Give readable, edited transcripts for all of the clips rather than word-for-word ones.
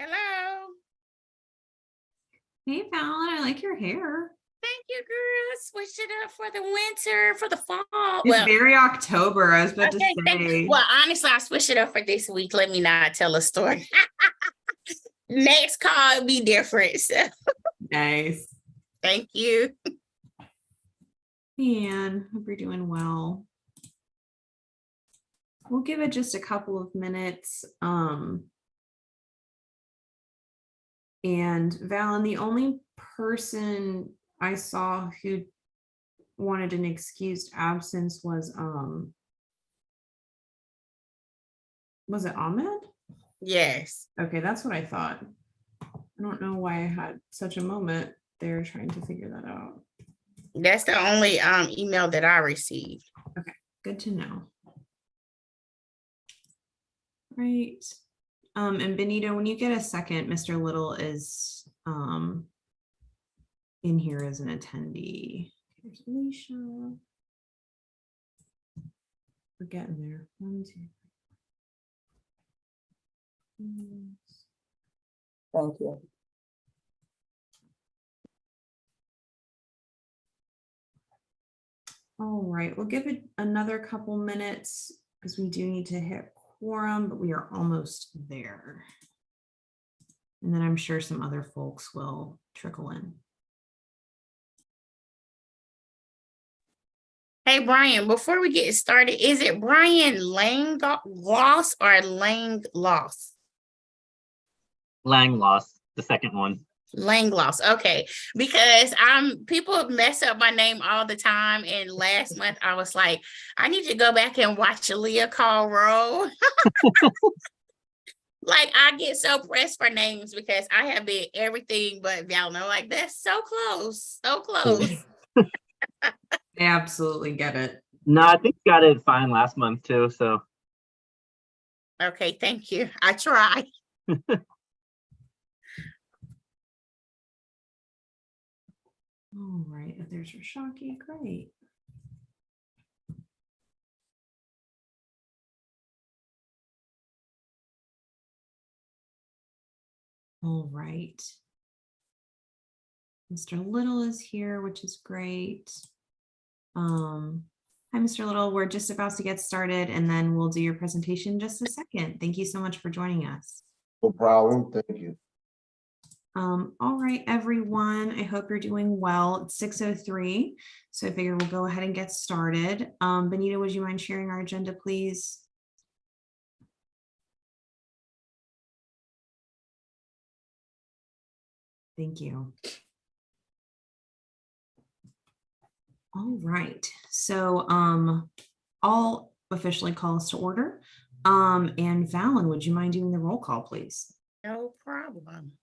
Hello. Hey, Fallon, I like your hair. Thank you, girl. Switch it up for the winter, for the fall. It's very October. I was about to say. Well, honestly, I switched it up for this week. Let me not tell a story. Next call will be different. So Nice. thank you. And hope you're doing well. We'll give it just a couple of minutes. And Valen, the only person I saw who wanted an excused absence was it Ahmed? Yes. Okay, that's what I thought. I don't know why I had such a moment there trying to figure that out. That's the only email that I received. Okay, good to know. Right. And Benito, when you get a second, Mr. Little is in here as an attendee. Here's Alicia. We're getting there. 1, 2, 3. Thank you. All right, we'll give it another couple minutes because we do need to hit quorum, but we are almost there. And then I'm sure some other folks will trickle in. Hey, Brian, before we get started, is it Brian Langloss or Langloss? Langloss, the second one. Langloss. Okay. Because people mess up my name all the time. And last month I was like, I need to go back and watch Leah call roll. Like I get so pressed for names because I have been everything but Valno. Like that's so close. So close. I absolutely get it. No, I think got it fine last month too. So Okay, thank you. I try. All right, if there's Rashaki, great. All right. Mr. Little is here, which is great. Hi, Mr. Little. We're just about to get started and then we'll do your presentation in just a second. Thank you so much for joining us. No problem. Thank you. All right, everyone. I hope you're doing well. It's 6:03, so I figure we'll go ahead and get started. Benito, would you mind sharing our agenda, please? Thank you. All right, so I'll officially call us to order. And Valen, would you mind doing the roll call, please? No problem.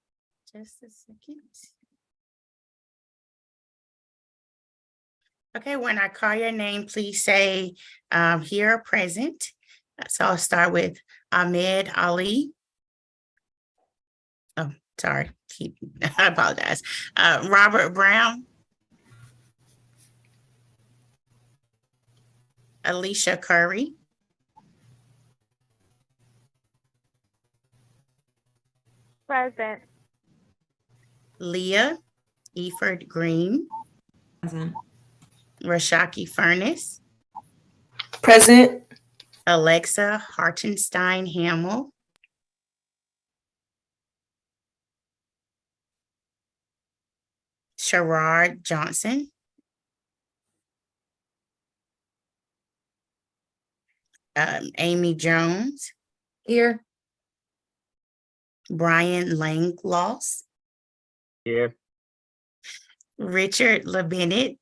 Just a second. Okay, when I call your name, please say here present. So I'll start with Ahmed Ali. Oh, sorry. I apologize. Robert Brown. Alicia Curry. Present. Leah Eford Green. Present. Rashaki Furness. Present. Alexa Hartenstein Hamill. Sherrod Johnson. Amy Jones. Here. Brian Langloss. here. Richard LeBennett.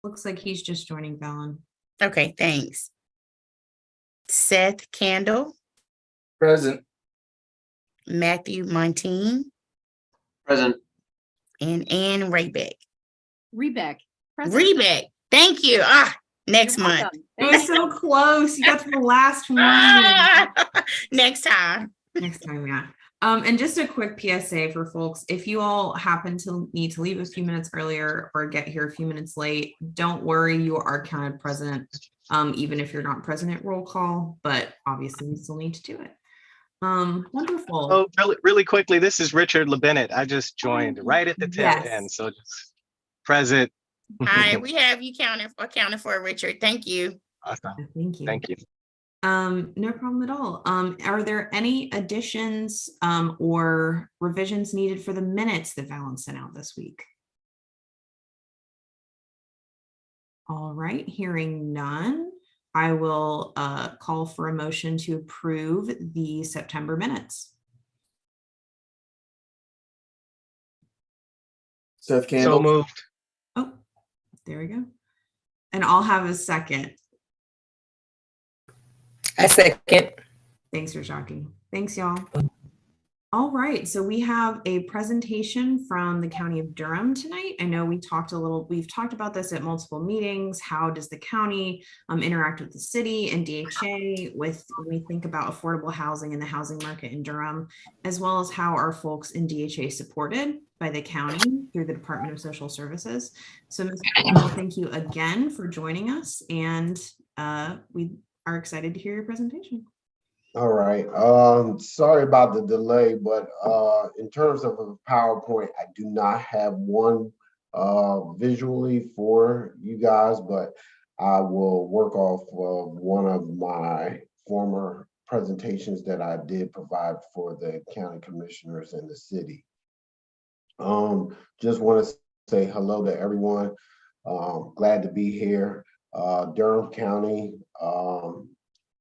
Looks like he's just joining, Valen. Okay, thanks. Seth Candle. Present. Matthew Montine. Present. And Ann Raybeck. Rebeck. Rebeck. Thank you. Next month. It was so close. You got to the last one. Next time. Next time, yeah. And just a quick PSA for folks, if you all happen to need to leave a few minutes earlier or get here a few minutes late, don't worry, you are counted present, even if you're not present at roll call, but obviously we still need to do it. Wonderful. Oh, really quickly, this is Richard LeBennett. I just joined right at the tail Yes. end, so just present. All right, we have you accounted for, Richard. Thank you. Awesome. Thank you. Thank you. No problem at all. Are there any additions or revisions needed for the minutes that Valen sent out this week? All right, hearing none, I will call for a motion to approve the September minutes. Seth So Campbell. moved. Oh, there we go. And I'll have a second. I second. Thanks for talking. Thanks, y'all. All right, so we have a presentation from the County of Durham tonight. I know we've talked about this at multiple meetings. How does the county interact with the city and DHA when we think about affordable housing and the housing market in Durham, as well as how are folks in DHA supported by the county through the Department of Social Services. So Ms. Campbell, thank you again for joining us, and we are excited to hear your presentation. All right. Sorry about the delay, but in terms of a PowerPoint, I do not have one visually for you guys, but I will work off of one of my former presentations that I did provide for the county commissioners in the city. Just want to say hello to everyone. Glad to be here. Durham County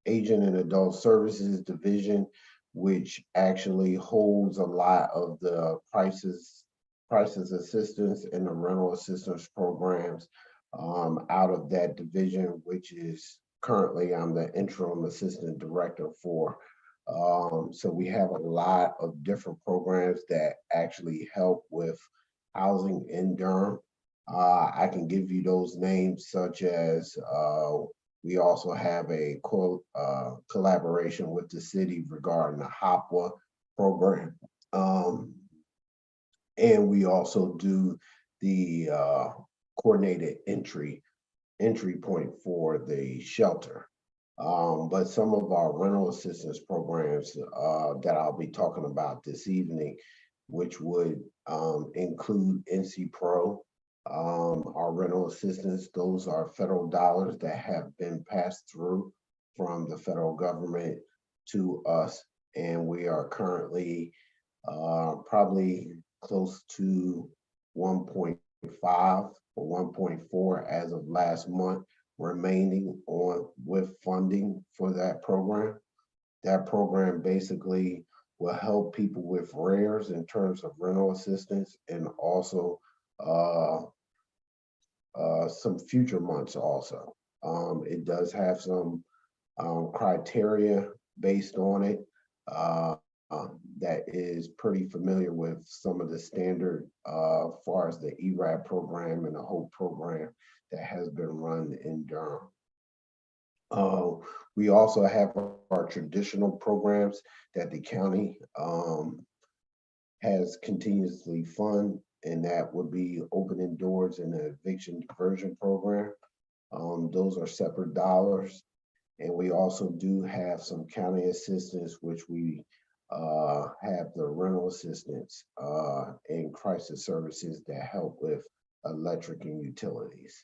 Aging and Adult Services Division, which actually holds a lot of the crisis assistance and the rental assistance programs out of that division, which is currently I'm the interim assistant director for. So we have a lot of different programs that actually help with housing in Durham. I can give you those names, such as we also have a collaboration with the city regarding the HOPWA program. And we also do the coordinated entry point for the shelter. But some of our rental assistance programs that I'll be talking about this evening, which would include NC Pro, our rental assistance, those are federal dollars that have been passed through from the federal government to us. And we are currently probably close to 1.5 or 1.4 as of last month remaining on with funding for that program. That program basically will help people with RARES in terms of rental assistance, and also some future months also. It does have some criteria based on it that is pretty familiar with some of the standard as far as the ERAD program and the HOPE program that has been run in Durham. We also have our traditional programs that the county has continuously fund, and that would be opening doors in the eviction diversion program. Those are separate dollars. And we also do have some county assistance, which we have the rental assistance and crisis services that help with electric and utilities.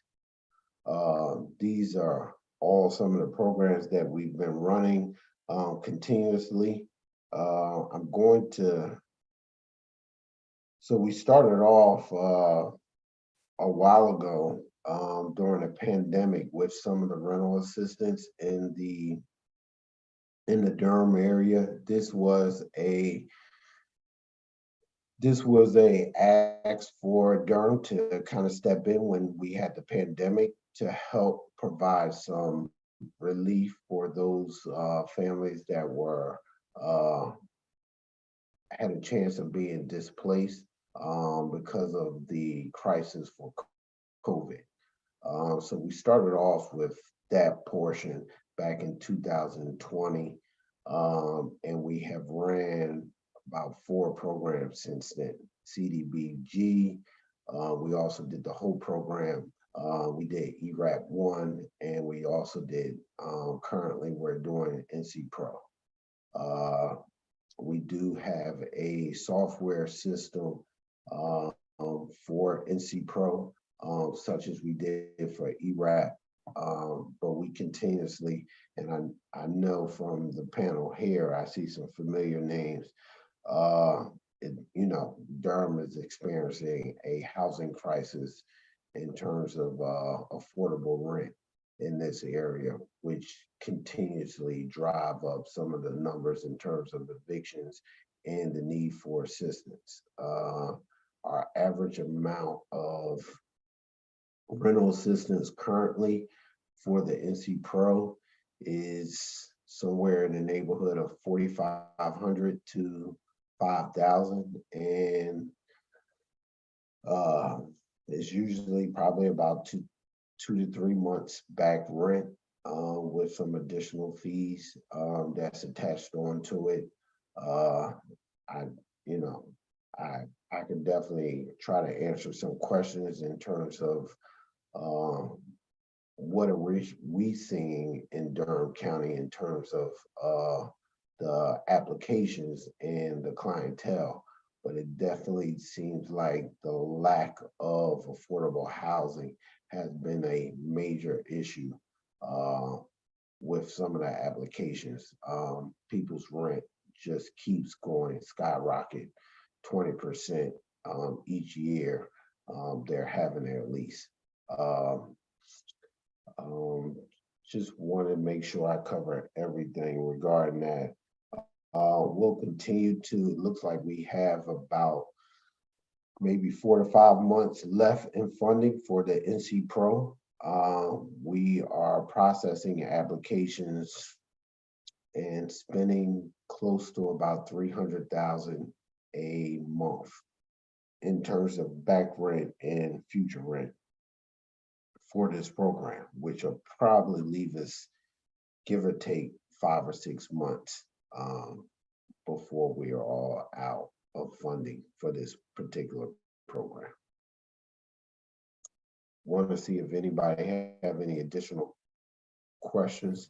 These are all some of the programs that we've been running continuously. I'm going to, so we started off a while ago during the pandemic with some of the rental assistance in the Durham area. This was a ask for Durham to kind of step in when we had the pandemic to help provide some relief for those families that were had a chance of being displaced because of the crisis for COVID. So we started off with that portion back in 2020, and we have ran about 4 programs since then. CDBG, we also did the whole program. We did ERAP 1, and we also did, currently we're doing NC Pro. We do have a software system for NC Pro, such as we did for ERAP, but we continuously, and I know from the panel here, I see some familiar names. Durham is experiencing a housing crisis in terms of affordable rent in this area, which continuously drive up some of the numbers in terms of evictions and the need for assistance. Our average amount of rental assistance currently for the NC Pro is somewhere in the neighborhood of $4,500 to $5,000, and it's usually probably about two to 3 months back rent with some additional fees that's attached onto it. I can definitely try to answer some questions in terms of what are we seeing in Durham County in terms of the applications and the clientele, but it definitely seems like the lack of affordable housing has been a major issue with some of the applications. People's rent just keeps going skyrocket, 20% each year they're having their lease. Just want to make sure I cover everything regarding that. We'll continue to, it looks like we have about maybe 4 to 5 months left in funding for the NC Pro. We are processing applications and spending close to about $300,000 a month in terms of back rent and future rent for this program, which will probably leave us, give or take, 5 or 6 months before we are all out of funding for this particular program. Want to see if anybody have any additional questions.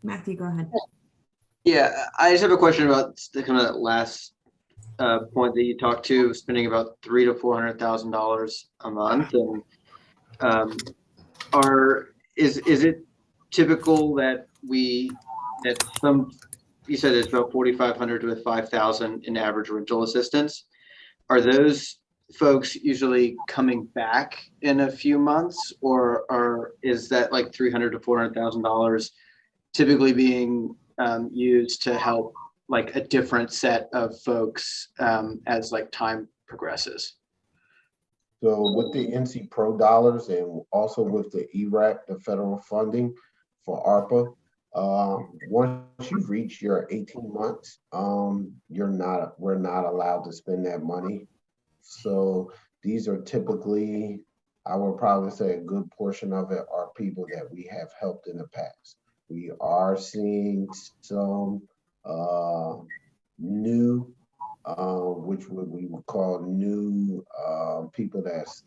Matthew, go ahead. Yeah, I just have a question about the kind of last point that you talked to, spending about $300,000 to $400,000 a month, and is it typical that you said it's about $4,500 to $5,000 in average rental assistance? Are those folks usually coming back in a few months, or is that like $300,000 to $400,000 typically being used to help like a different set of folks as like time progresses? So with the NC Pro dollars and also with the ERAP, the federal funding for ARPA, once you reach your 18 months, we're not allowed to spend that money. So these are typically, I would probably say a good portion of it are people that we have helped in the past. We are seeing some new, which we would call new people that's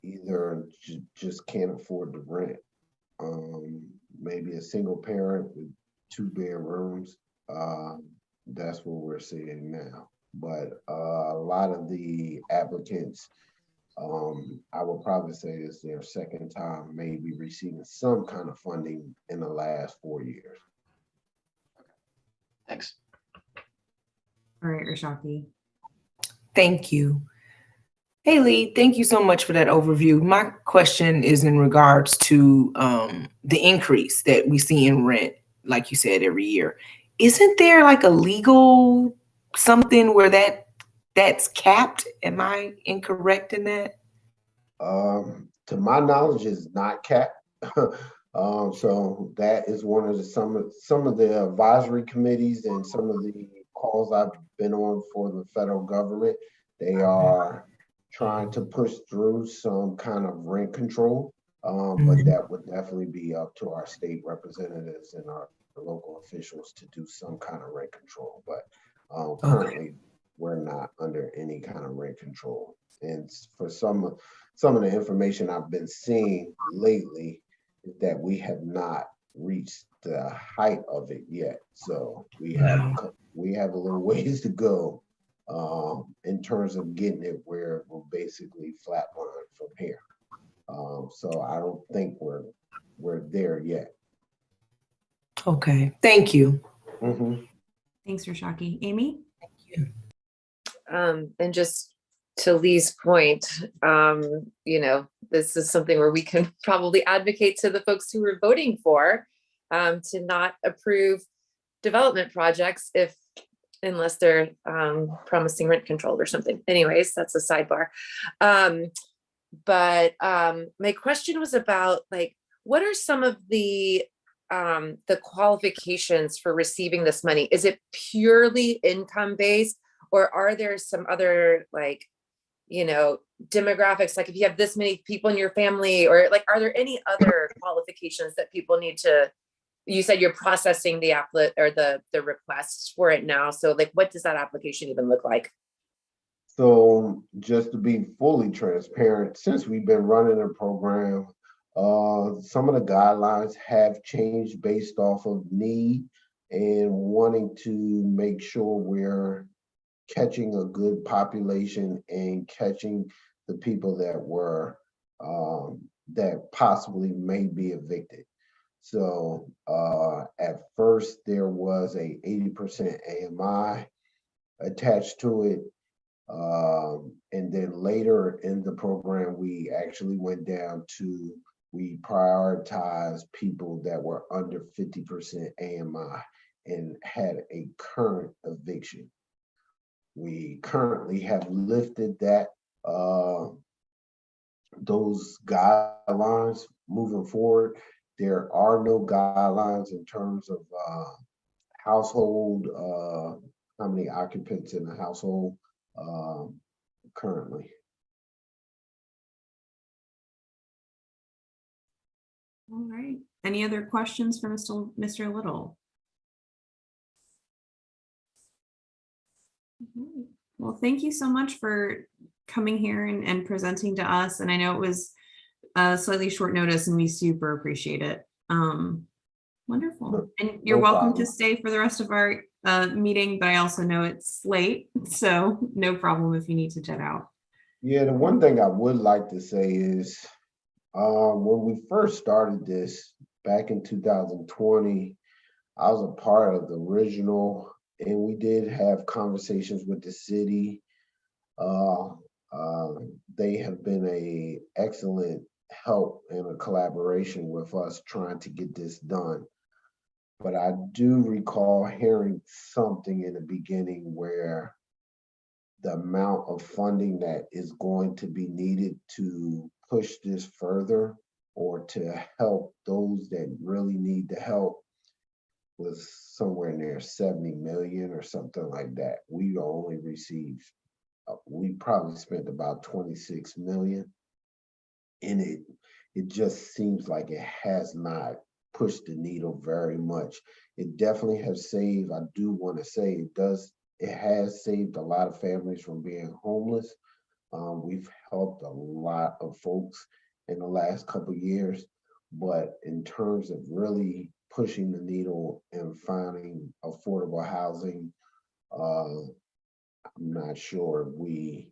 either just can't afford the rent. Maybe a single parent with 2 bedrooms. That's what we're seeing now. But a lot of the applicants, I would probably say it's their second time maybe receiving some kind of funding in the last 4 years. Thanks. All right, Rashaki. Thank you. Hey, Lee, thank you so much for that overview. My question is in regards to the increase that we see in rent, like you said, every year. Isn't there like a legal something where that's capped? Am I incorrect in that? To my knowledge, it's not capped. So that is one of some of the advisory committees and some of the calls I've been on for the federal government. They are trying to push through some kind of rent control, but that would definitely be up to our state representatives and our local officials to do some kind of rent control. But currently, we're not under any kind of rent control. And for some of the information I've been seeing lately, is that we have not reached the height of it yet. So we have a little ways to go in terms of getting it where we're basically flatline from here. So I don't think we're there yet. Okay, thank you. Mhm. Thanks, Rashaki. Amy? And just to Lee's point, this is something where we can probably advocate to the folks who were voting for to not approve development projects unless they're promising rent control or something. Anyways, that's a sidebar. But my question was about what are some of the qualifications for receiving this money? Is it purely income based, or are there some other demographics, like if you have this many people in your family, or are there any other qualifications that people need to? You said you're processing the applet or the requests for it now. So what does that application even look like? So just to be fully transparent, since we've been running a program, some of the guidelines have changed based off of need and wanting to make sure we're catching a good population and catching the people that were that possibly may be evicted. So at first there was a 80% AMI attached to it. And then later in the program, we actually went down to, we prioritized people that were under 50% AMI and had a current eviction. We currently have lifted that, those guidelines moving forward. There are no guidelines in terms of household, how many occupants in the household currently. All right. Any other questions for Mr. Little? Okay. Well, thank you so much for coming here and presenting to us. And I know it was slightly short notice and we super appreciate it. Wonderful. And you're welcome to stay for the rest of our meeting, but I also know it's late, so no problem if you need to jet out. Yeah, the one thing I would like to say is when we first started this back in 2020, I was a part of the original, and we did have conversations with the city. They have been an excellent help and a collaboration with us trying to get this done. But I do recall hearing something in the beginning where the amount of funding that is going to be needed to push this further or to help those that really need the help was somewhere near 70 million or something like that. We only received, we probably spent about 26 million. And it just seems like it has not pushed the needle very much. It definitely has saved, I do want to say it has saved a lot of families from being homeless. We've helped a lot of folks in the last couple of years, but in terms of really pushing the needle and finding affordable housing, I'm not sure we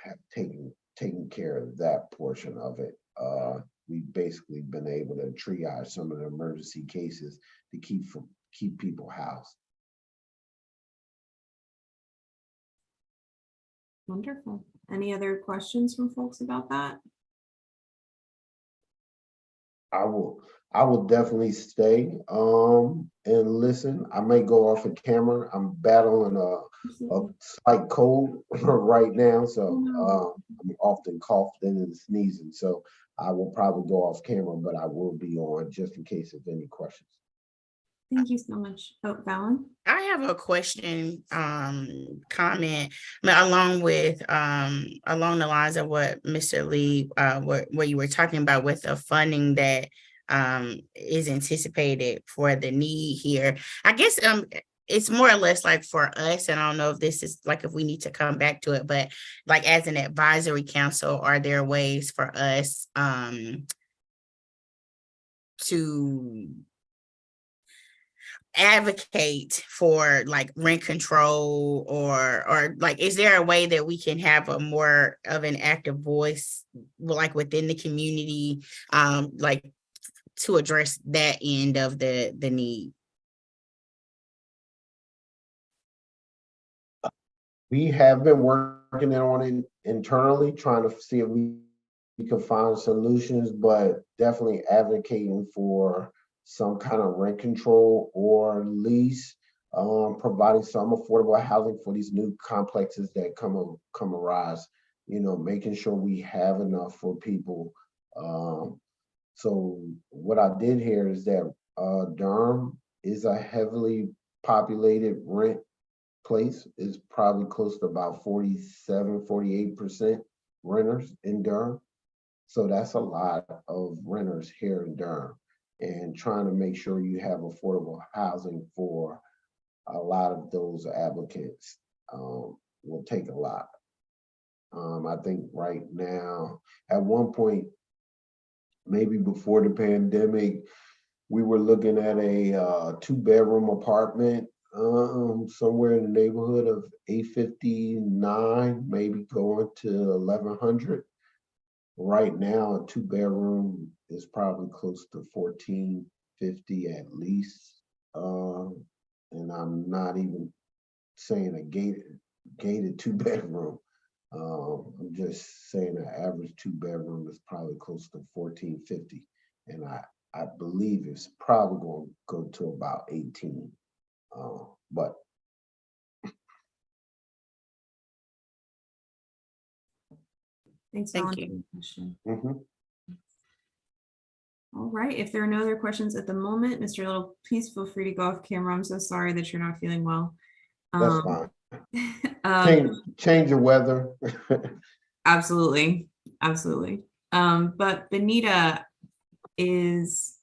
have taken care of that portion of it. We've basically been able to triage some of the emergency cases to keep people housed. Wonderful. Any other questions from folks about that? I will definitely stay and listen. I may go off of camera. I'm battling a slight cold right now, so I'm often coughing and sneezing. So I will probably go off camera, but I will be on just in case of any questions. Thank you so much. Oh, Fallon? I have a question, comment, along the lines of what Mr. Lee, what you were talking about with the funding that is anticipated for the need here. I guess it's more or less like for us, and I don't know if this is like if we need to come back to it, but like as an advisory council, are there ways for us to advocate for like rent control, or like, is there a way that we can have a more of an active voice like within the community, like to address that end of the need? We have been working on it internally, trying to see if we can find solutions, but definitely advocating for some kind of rent control or lease, providing some affordable housing for these new complexes that come arise, making sure we have enough for people. So what I did here is that Durham is a heavily populated rent place. Is probably close to about 47-48% renters in Durham. So that's a lot of renters here in Durham, and trying to make sure you have affordable housing for a lot of those applicants will take a lot. I think right now, at one point, maybe before the pandemic, we were looking at a 2-bedroom apartment somewhere in the neighborhood of $859, maybe going to $1,100. Right now, a 2-bedroom is probably close to $1,450 at least. And I'm not even saying a gated 2-bedroom. I'm just saying an average 2-bedroom is probably close to $1,450. And I believe it's probably going to go to about 18. But Thanks, Thank Ellen, you. for the question. mhm, All right, if there are no other questions at the moment, Mr. Little, please feel free to go off camera. I'm so sorry that you're not feeling well. that's fine. Um, Change the weather. Absolutely, absolutely. But Benita is,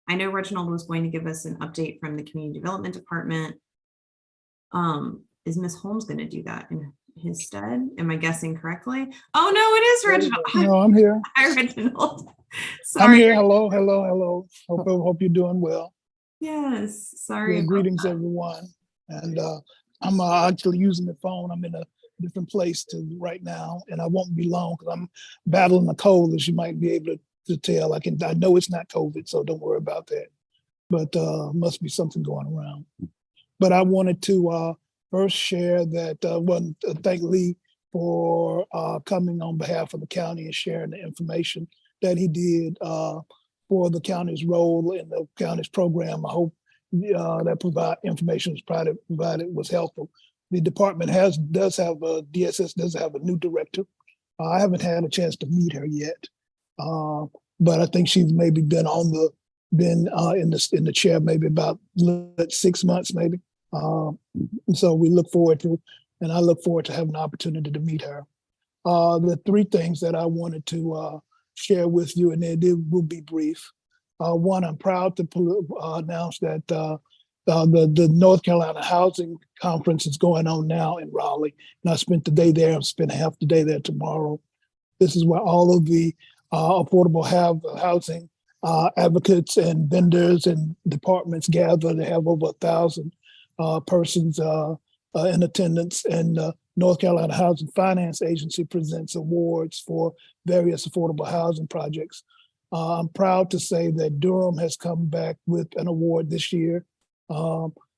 I know Reginald was going to give us an update from the Community Development Department. Is Ms. Holmes going to do that in his stead? Am I guessing correctly? Oh, no, it is Reginald. No, I'm here. Hi, Reginald. I'm Sorry. here. Hello, hello, hello. Hope you're doing well. Yes, sorry. Yeah, about greetings, that. everyone. And I'm actually using the phone. I'm in a different place right now, and I won't be long because I'm battling a cold, as you might be able to tell. I know it's not COVID, so don't worry about that. But must be something going around. But I wanted to first share that thank Lee for coming on behalf of the county and sharing the information that he did for the county's role in the county's program. I hope that information was provided was helpful. The department DSS does have a new director. I haven't had a chance to meet her yet, but I think she's maybe been in the chair maybe about 6 months maybe. So we look forward to, and I look forward to having an opportunity to meet her. The 3 things that I wanted to share with you, and they will be brief. One, I'm proud to announce that the North Carolina Housing Conference is going on now in Raleigh, and I spent the day there. I'm spending half the day there tomorrow. This is where all of the affordable housing advocates and vendors and departments gather. They have over 1,000 persons in attendance, and North Carolina Housing Finance Agency presents awards for various affordable housing projects. I'm proud to say that Durham has come back with an award this year.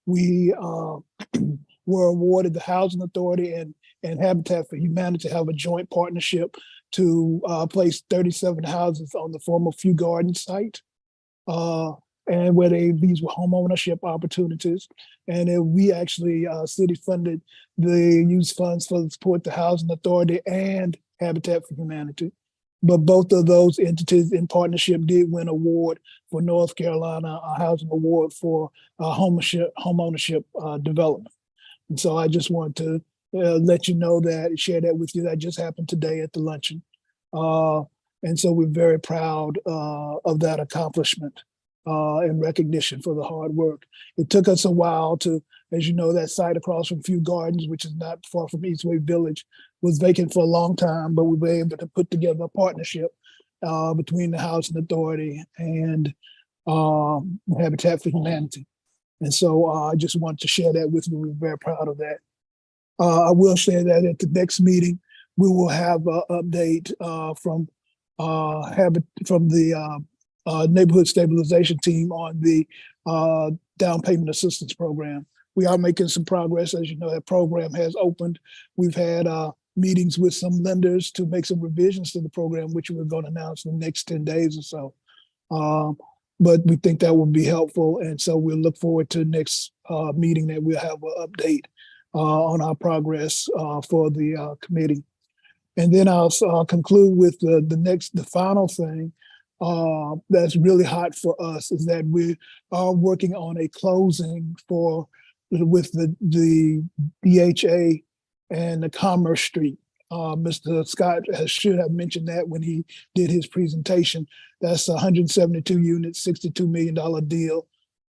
We were awarded, the Housing Authority and Habitat for Humanity have a joint partnership to place 37 houses on the former Few Gardens site. And where these were home ownership opportunities. And we actually, city funded the use funds for support the Housing Authority and Habitat for Humanity. But both of those entities in partnership did win an award for North Carolina, a housing award for home ownership development. And so I just want to let you know that, share that with you. That just happened today at the luncheon. And so we're very proud of that accomplishment. And recognition for the hard work. It took us a while to, as you know, that site across from Few Gardens, which is not far from Eastway Village, was vacant for a long time, but we were able to put together a partnership between the Housing Authority and Habitat for Humanity. And so I just wanted to share that with you. We're very proud of that. I will share that at the next meeting, we will have an update from the neighborhood stabilization team on the down payment assistance program. We are making some progress. As you know, that program has opened. We've had meetings with some lenders to make some revisions to the program, which we're going to announce in the next 10 days or so. But we think that will be helpful. And so we'll look forward to next meeting that we'll have an update on our progress for the committee. And then I'll conclude with the final thing that's really hot for us is that we are working on a closing with the DHA and the Commerce Street. Mr. Scott should have mentioned that when he did his presentation. That's a 172 units, $62 million deal.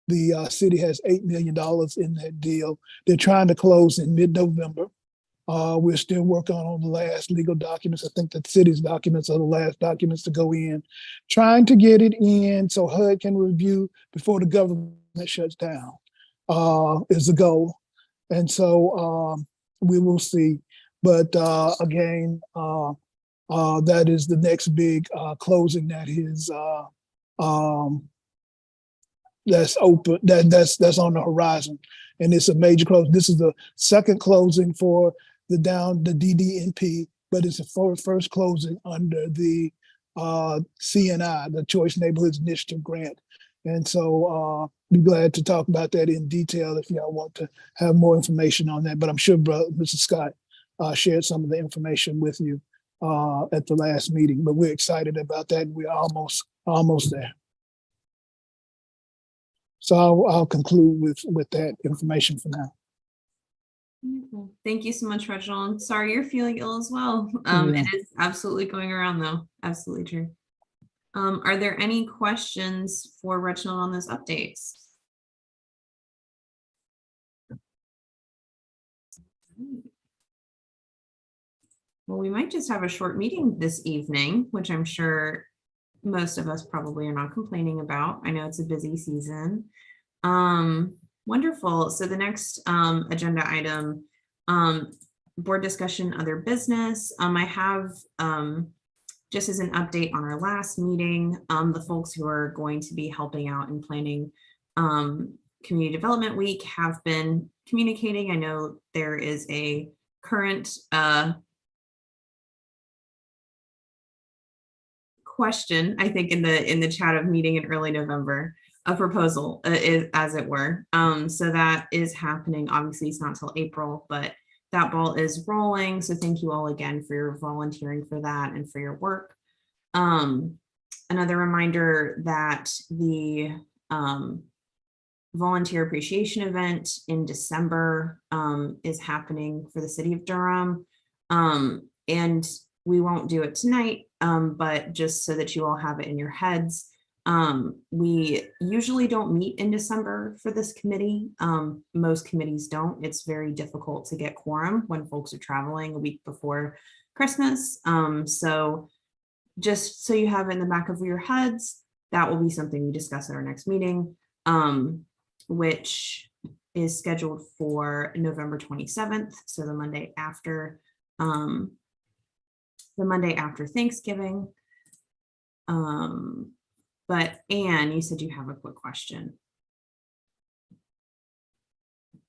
The city has $8 million in that deal. They're trying to close in mid-November. We're still working on the last legal documents. I think the city's documents are the last documents to go in. Trying to get it in so HUD can review before the government shuts down is the goal. And so we will see. But again, that is the next big closing that is that's open. That's on the horizon, and it's a major close. This is the second closing for the DDNP, but it's the first closing under the CNI, the Choice Neighborhoods Initiative grant. And so be glad to talk about that in detail if y'all want to have more information on that. But I'm sure Mr. Scott shared some of the information with you at the last meeting, but we're excited about that. We're almost there. So I'll conclude with that information for now. Wonderful. Thank you so much, Reginald. I'm sorry you're feeling ill as well. It is absolutely going around though. Absolutely true. Are there any questions for Reginald on those updates? Well, we might just have a short meeting this evening, which I'm sure most of us probably are not complaining about. I know it's a busy season. Wonderful. So the next agenda item, board discussion, other business. I have, just as an update on our last meeting, the folks who are going to be helping out in planning Community Development Week have been communicating. I know there is a current question, I think, in the chat of meeting in early November, a proposal, as it were. So that is happening. Obviously, it's not till April, but that ball is rolling. So thank you all again for your volunteering for that and for your work. Another reminder that the volunteer appreciation event in December is happening for the city of Durham. And we won't do it tonight, but just so that you all have it in your heads. We usually don't meet in December for this committee. Most committees don't. It's very difficult to get quorum when folks are traveling a week before Christmas. So just so you have it in the back of your heads, that will be something we discuss at our next meeting, which is scheduled for November 27th. So the Monday after Thanksgiving. But Anne, you said you have a quick question.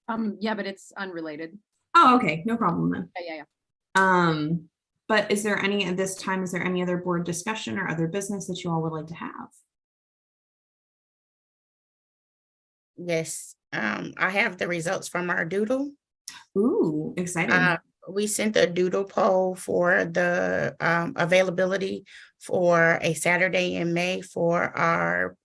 Yeah, but it's unrelated. Oh, okay, no problem then. Yeah. But is there any at this time, is there any other board discussion or other business that you all would like to have? Yes, I have the results from our doodle. Ooh, exciting. We sent a doodle poll for the availability for a Saturday in May for our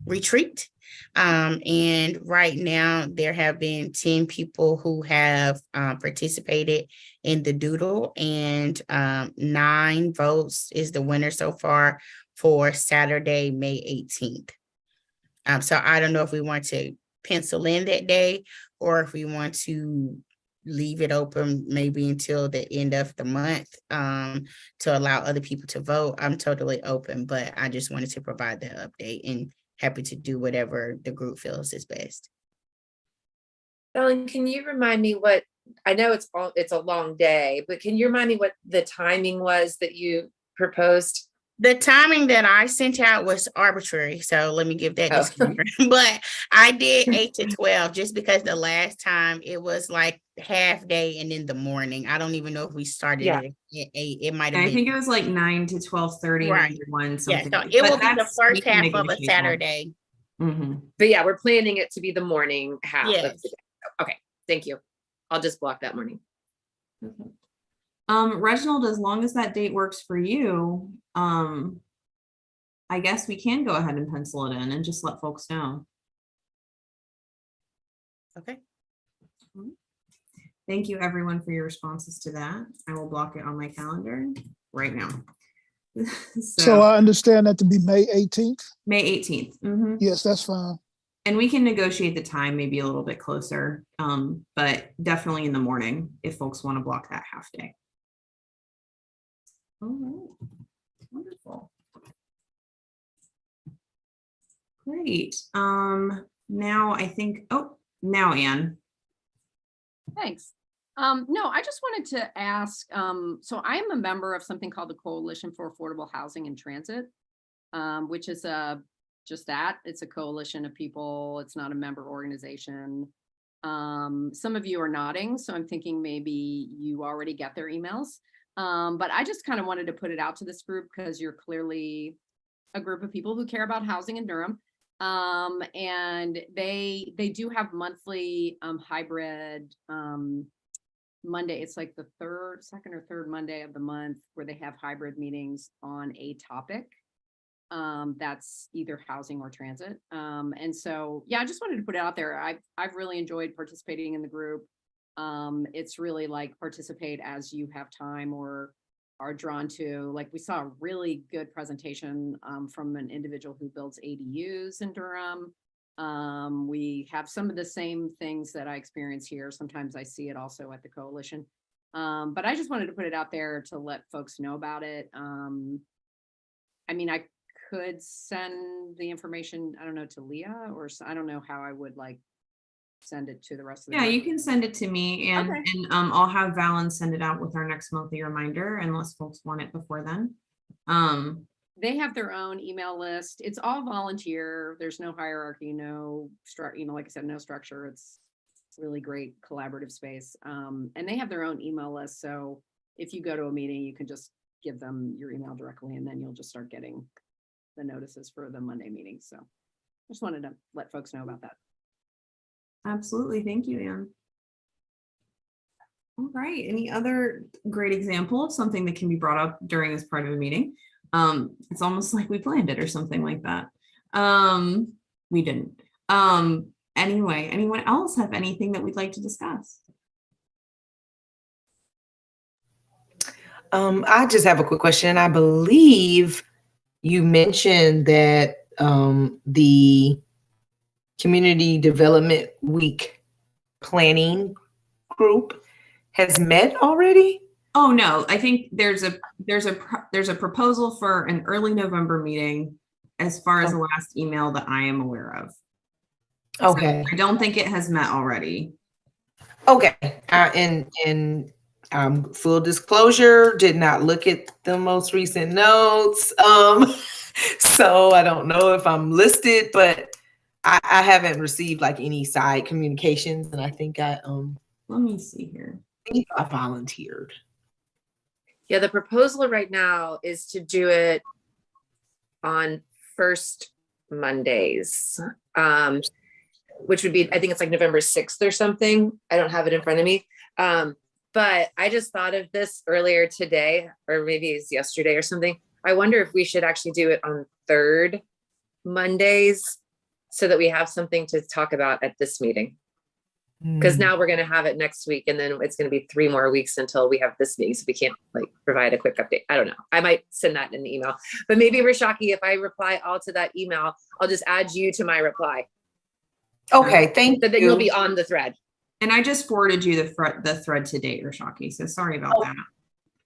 retreat. And right now there have been 10 people who have participated in the doodle, and 9 votes is the winner so far for Saturday, May 18th. So I don't know if we want to pencil in that day or if we want to leave it open maybe until the end of the month to allow other people to vote. I'm totally open, but I just wanted to provide that update. And happy to do whatever the group feels is best. Ellen, can you remind me what, I know it's a long day, but can you remind me what the timing was that you proposed? The timing that I sent out was arbitrary, so let me give that Oh. disclaimer. But I did 8 to 12 just because the last time it was like half day and in the morning. I don't even know if we started Yeah. it at 8. It might have I been. think it was like 9 to 12:30, Right. maybe 1, Yeah, something. so like- it but will be the that's- we first can half make of a negotiation. Saturday. Mhm. But yeah, we're planning it to be the morning half of Yes. the day. Okay, thank you. I'll just block that morning. Okay. Reginald, as long as that date works for you, I guess we can go ahead and pencil it in and just let folks know. Okay. Thank you, everyone, for your responses to that. I will block it on my calendar right now. So I understand that to be May 18th. May 18th. Mhm. Yes, that's fine. And we can negotiate the time maybe a little bit closer, but definitely in the morning if folks want to block that half day. All right, wonderful. Great. Now I think, now Anne. Thanks. No, I just wanted to ask, so I am a member of something called the Coalition for Affordable Housing and Transit, which is just that. It's a coalition of people. It's not a member organization. Some of you are nodding, so I'm thinking maybe you already get their emails. But I just kind of wanted to put it out to this group because you're clearly a group of people who care about housing in Durham. And they do have monthly hybrid Monday. It's like the second or third Monday of the month where they have hybrid meetings on a topic. That's either housing or transit. And so, yeah, I just wanted to put it out there. I've really enjoyed participating in the group. It's really like participate as you have time or are drawn to. Like we saw a really good presentation from an individual who builds ADUs in Durham. We have some of the same things that I experience here. Sometimes I see it also at the coalition. But I just wanted to put it out there to let folks know about it. I mean, I could send the information, I don't know, to Leah, or I don't know how I would like send it to the rest of the Yeah, group. you can send it to me and, Okay. and I'll have Valen send it out with our next monthly reminder unless folks want it before then. They have their own email list. It's all volunteer. There's no hierarchy, no structure, like I said, no structure. It's really great collaborative space. And they have their own email list. So if you go to a meeting, you can just give them your email directly and then you'll just start getting the notices for the Monday meeting. So just wanted to let folks know about that. Absolutely. Thank you, Anne. All right. Any other great example of something that can be brought up during this part of a meeting? It's almost like we planned it or something like that. We didn't. Anyway, anyone else have anything that we'd like to discuss? I just have a quick question. I believe you mentioned that the Community Development Week planning group has met already. Oh, no, I think there's a proposal for an early November meeting as far as the last email that I am aware of. Okay. I don't think it has met already. Okay. And full disclosure, did not look at the most recent notes. So I don't know if I'm listed, but I haven't received like any side communications, and I think Let me see here. I volunteered. Yeah, the proposal right now is to do it on first Mondays, which would be, I think it's like November 6th or something. I don't have it in front of me. But I just thought of this earlier today, or maybe it's yesterday or something. I wonder if we should actually do it on third Mondays so that we have something to talk about at this meeting. Because now we're going to have it next week, and then it's going to be 3 more weeks until we have this meeting. So we can't like provide a quick update. I don't know. I might send that in an email, but maybe Rashaki, if I reply all to that email, I'll just add you to my reply. Okay, thank So you. then you'll be on the thread. And I just forwarded you the thread to date, Rashaki. So sorry about that.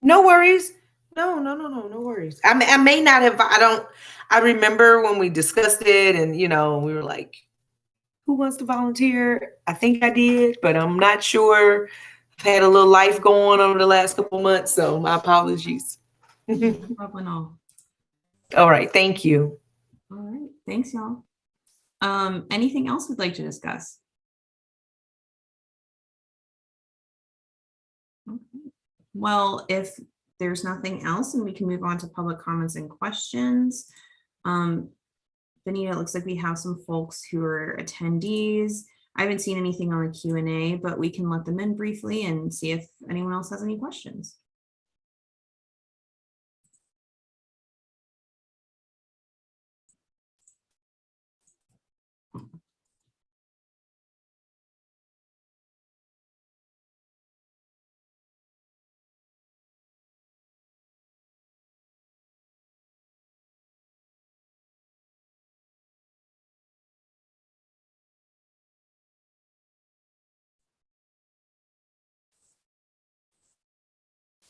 No worries. No worries. I may not have, I remember when we discussed it and, we were like, who wants to volunteer? I think I did, but I'm not sure. I've had a little life going on over the last couple months, so my apologies. No problem at all. All right, thank you. All right, thanks, y'all. Anything else we'd like to discuss? Okay. Well, if there's nothing else, then we can move on to public comments and questions. Benita, it looks like we have some folks who are attendees. I haven't seen anything on the Q&A, but we can let them in briefly and see if anyone else has any questions.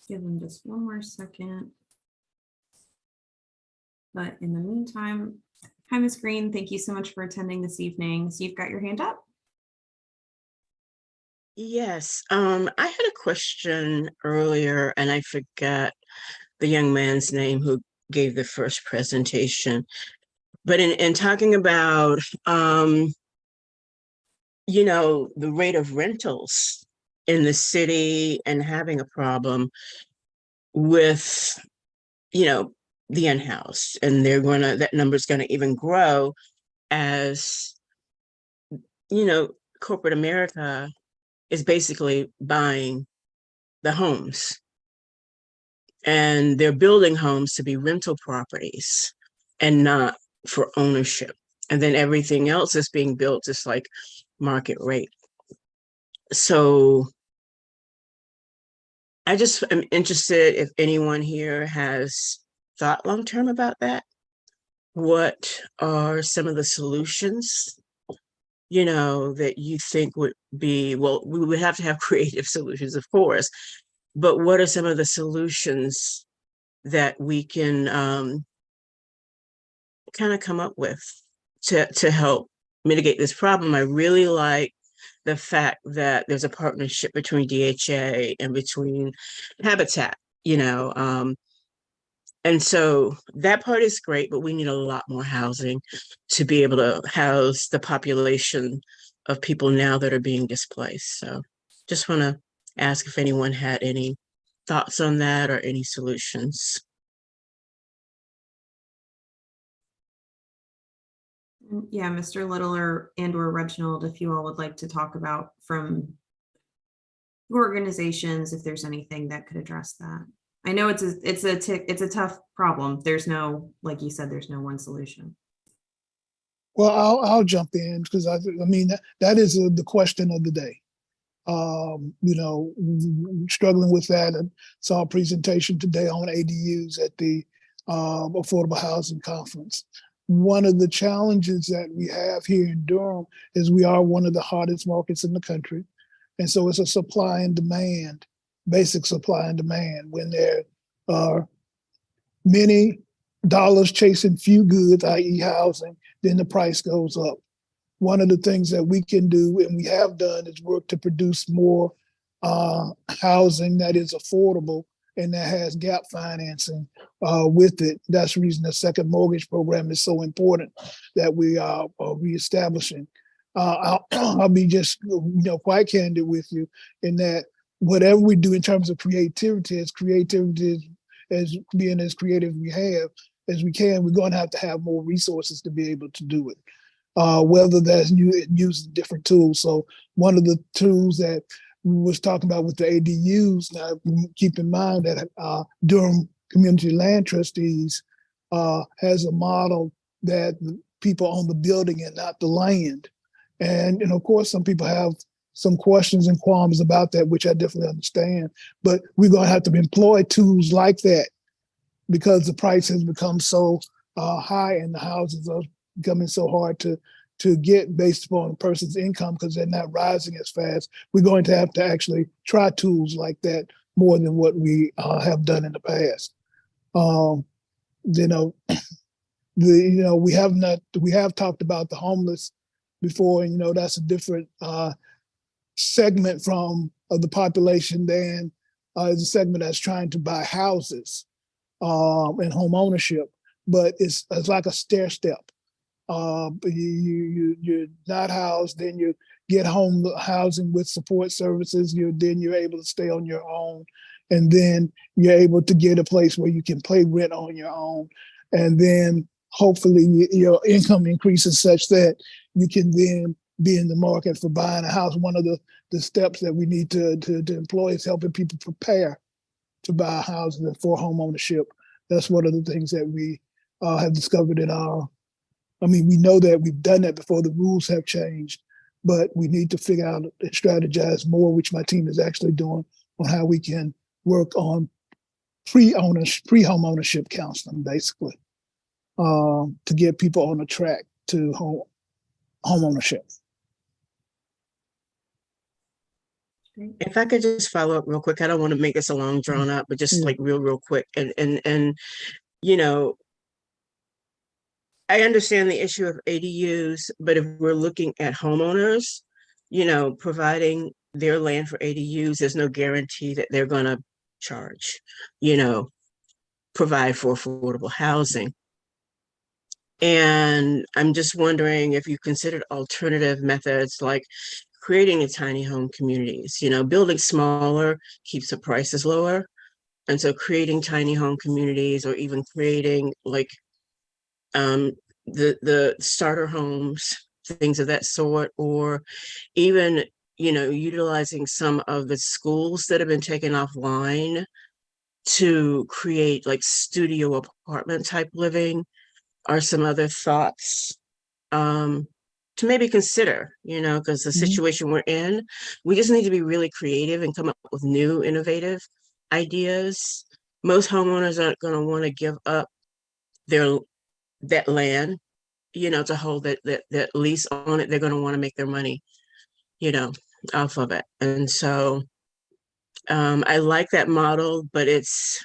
Give them just one more second. But in the meantime, hi, Ms. Green. Thank you so much for attending this evening. So you've got your hand up. Yes, I had a question earlier and I forgot the young man's name who gave the first presentation. But in talking about, the rate of rentals in the city and having a problem with, the in-house, and that number's gonna even grow as, corporate America is basically buying the homes. And they're building homes to be rental properties and not for ownership. And then everything else is being built just like market rate. So I just am interested if anyone here has thought long-term about that. What are some of the solutions, that you think would be, well, we would have to have creative solutions, of course, but what are some of the solutions that we can kind of come up with to help mitigate this problem? I really like the fact that there's a partnership between DHA and between Habitat, and so that part is great, but we need a lot more housing to be able to house the population of people now that are being displaced. So just want to ask if anyone had any thoughts on that or any solutions. Yeah, Mr. Little or Reginald, if you all would like to talk about from your organizations, if there's anything that could address that. I know it's a tough problem. There's no, like you said, there's no one solution. Well, I'll jump in because I mean that is the question of the day. Struggling with that. I saw a presentation today on ADUs at the Affordable Housing Conference. One of the challenges that we have here in Durham is we are one of the hottest markets in the country. And so it's a supply and demand, basic supply and demand. When there are many dollars chasing few goods, i.e. housing, then the price goes up. One of the things that we can do, and we have done, is work to produce more housing that is affordable and that has gap financing with it. That's the reason the second mortgage program is so important that we are reestablishing. I'll be just quite candid with you in that whatever we do in terms of creativity as being as creative as we can, we're going to have more resources to be able to do it. Whether that's using different tools. So one of the tools that we was talking about with the ADUs, now keep in mind that Durham Community Land Trustees has a model that people own the building and not the land. And of course, some people have some questions and qualms about that, which I definitely understand. But we're going to have to employ tools like that because the price has become so high and the houses are becoming so hard to get based upon a person's income because they're not rising as fast. We're going to have to actually try tools like that more than what we have done in the past. You know, we have talked about the homeless before, and that's a different segment of the population than is a segment that's trying to buy houses and home ownership, but it's like a stair step. You're not housed, then you get housing with support services, then you're able to stay on your own, and then you're able to get a place where you can pay rent on your own, and then hopefully your income increases such that you can then be in the market for buying a house. One of the steps that we need to employ is helping people prepare to buy houses for home ownership. That's one of the things that we have discovered we know that we've done that before. The rules have changed, but we need to figure out and strategize more, which my team is actually doing, on how we can work on pre-home ownership counseling, basically, to get people on the track to home ownership. If I could just follow up real quick, I don't want to make this a long drawn out, but just like real quick. And I understand the issue of ADUs, but if we're looking at homeowners, providing their land for ADUs, there's no guarantee that they're going to charge, provide for affordable housing. And I'm just wondering if you considered alternative methods like creating a tiny home communities, building smaller keeps the prices lower. And so creating tiny home communities, or even creating like the starter homes, things of that sort, or even, utilizing some of the schools that have been taken offline to create like studio apartment type living, are some other thoughts to maybe consider, because the situation we're in, we just need to be really creative and come up with new, innovative ideas. Most homeowners aren't going to want to give up that land, to hold that lease on it. They're going to want to make their money, off of it. And so I like that model, but it's,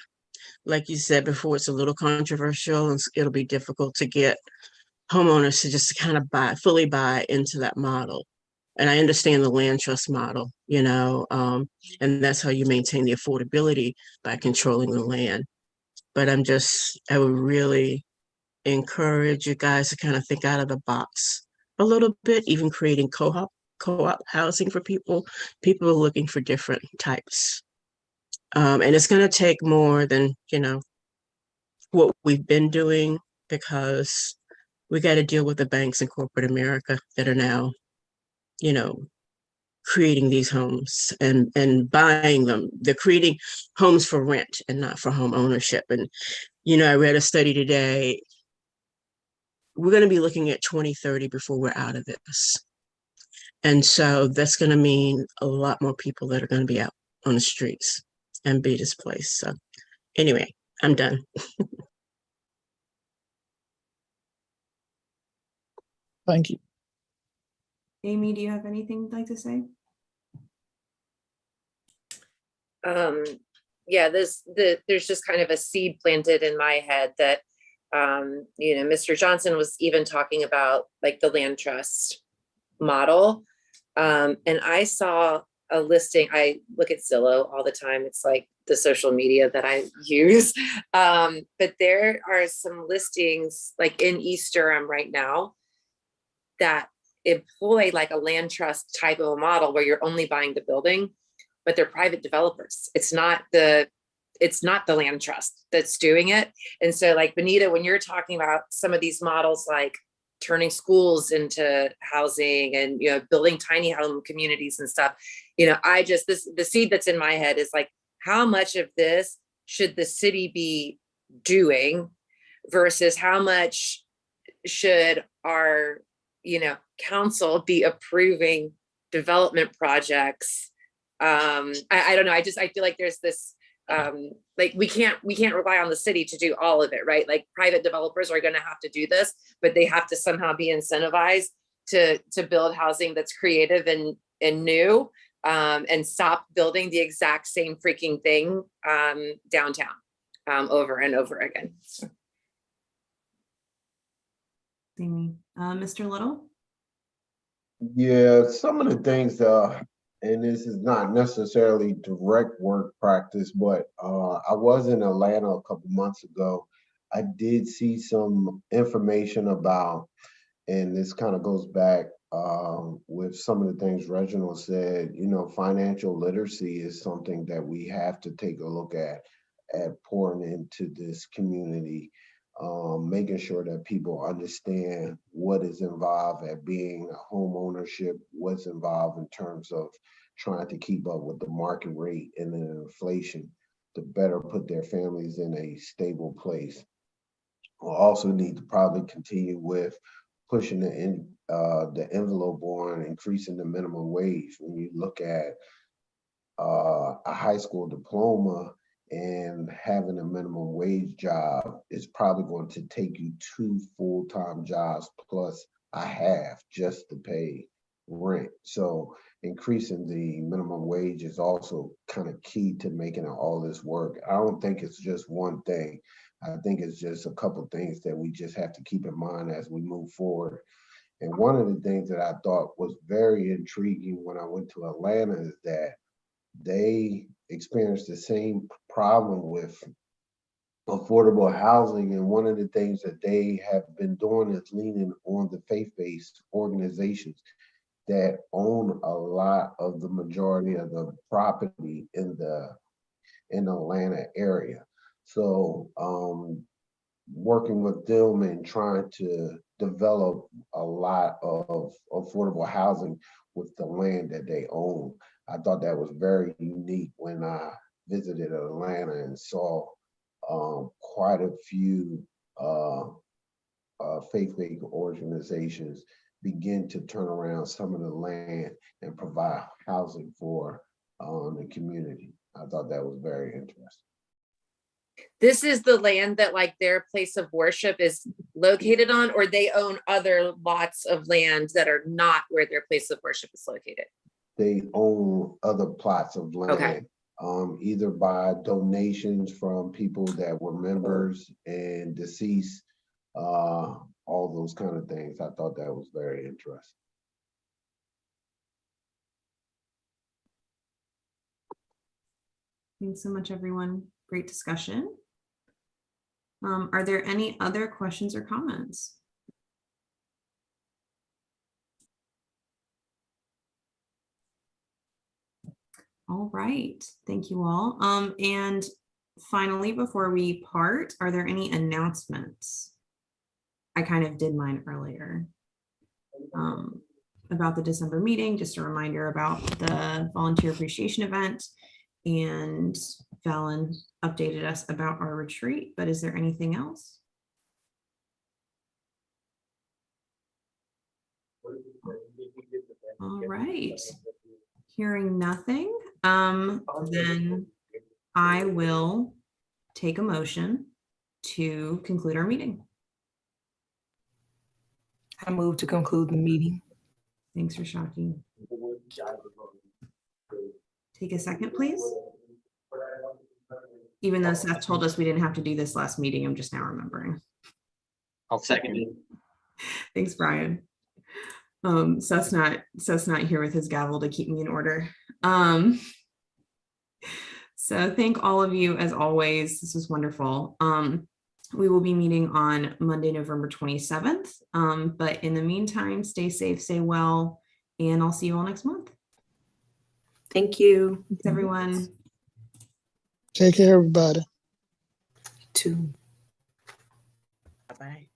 like you said before, it's a little controversial, and it'll be difficult to get homeowners to just kind of fully buy into that model. And I understand the land trust model, and that's how you maintain the affordability, by controlling the land. But I would really encourage you guys to kind of think out of the box a little bit, even creating co-op housing for people looking for different types. And it's going to take more than, what we've been doing, because we got to deal with the banks and corporate America that are now, creating these homes and buying them. They're creating homes for rent and not for home ownership. And, I read a study today. We're going to be looking at 2030 before we're out of this. And so that's going to mean a lot more people that are going to be out on the streets and be displaced. So anyway, I'm done. Thank you. Amy, do you have anything you'd like to say? Yeah, there's just kind of a seed planted in my head that, Mr. Johnson was even talking about like the land trust model. And I saw a listing. I look at Zillow all the time. It's like the social media that I use. But there are some listings like in East Durham right now that employ like a land trust type of a model where you're only buying the building, but they're private developers. It's not the land trust that's doing it. And so like Benita, when you're talking about some of these models, like turning schools into housing and, building tiny home communities and stuff, the seed that's in my head is like, how much of this should the city be doing versus how much should our, council be approving development projects? I don't know. I feel like there's this, like we can't rely on the city to do all of it, right? Like private developers are going to have to do this, but they have to somehow be incentivized to build housing that's creative and new, and stop building the exact same freaking thing downtown. over and over again. Amy. Mr. Little? Yeah, some of the things, and this is not necessarily direct work practice, but I was in Atlanta a couple months ago. I did see some information about, and this kind of goes back with some of the things Reginald said, you know, financial literacy is something that we have to take a look at pouring into this community. Making sure that people understand what is involved at being a home ownership, what's involved in terms of trying to keep up with the market rate and the inflation to better put their families in a stable place. We'll also need to probably continue with pushing the envelope on increasing the minimum wage. When you look at a high school diploma and having a minimum wage job is probably going to take you 2 full-time jobs plus a half just to pay rent. So increasing the minimum wage is also kind of key to making all this work. I don't think it's just one thing. I think it's just a couple things that we just have to keep in mind as we move forward. And one of the things that I thought was very intriguing when I went to Atlanta is that they experienced the same problem with affordable housing. And one of the things that they have been doing is leaning on the faith-based organizations that own a lot of the majority of the property in the Atlanta area. So working with them and trying to develop a lot of affordable housing with the land that they own. I thought that was very unique when I visited Atlanta and saw quite a few faith-based organizations begin to turn around some of the land and provide housing for the community. I thought that was very interesting. This is the land that like their place of worship is located on, or they own other lots of land that are not where their place of worship is located? They own other plots of land. Okay. Either by donations from people that were members and deceased, all those kind of things. I thought that was very interesting. Thanks so much, everyone. Great discussion. Are there any other questions or comments? All right, thank you all. And finally, before we part, are there any announcements? I kind of did mine earlier. About the December meeting, just a reminder about the volunteer appreciation event, and Fallon updated us about our retreat, but is there anything else? All right, hearing nothing, then I will take a motion to conclude our meeting. I move to conclude the meeting. Thanks, Rashaki. Take a second, please. Even though Seth told us we didn't have to do this last meeting, I'm just now remembering. I'll second it. Thanks, Brian. Seth's not here with his gavel to keep me in order. So thank all of you as always. This was wonderful. We will be meeting on Monday, November 27th. But in the meantime, stay safe, stay well, and I'll see you all next month. Thank you. Thanks, everyone. Take care, everybody. Too. Bye-bye.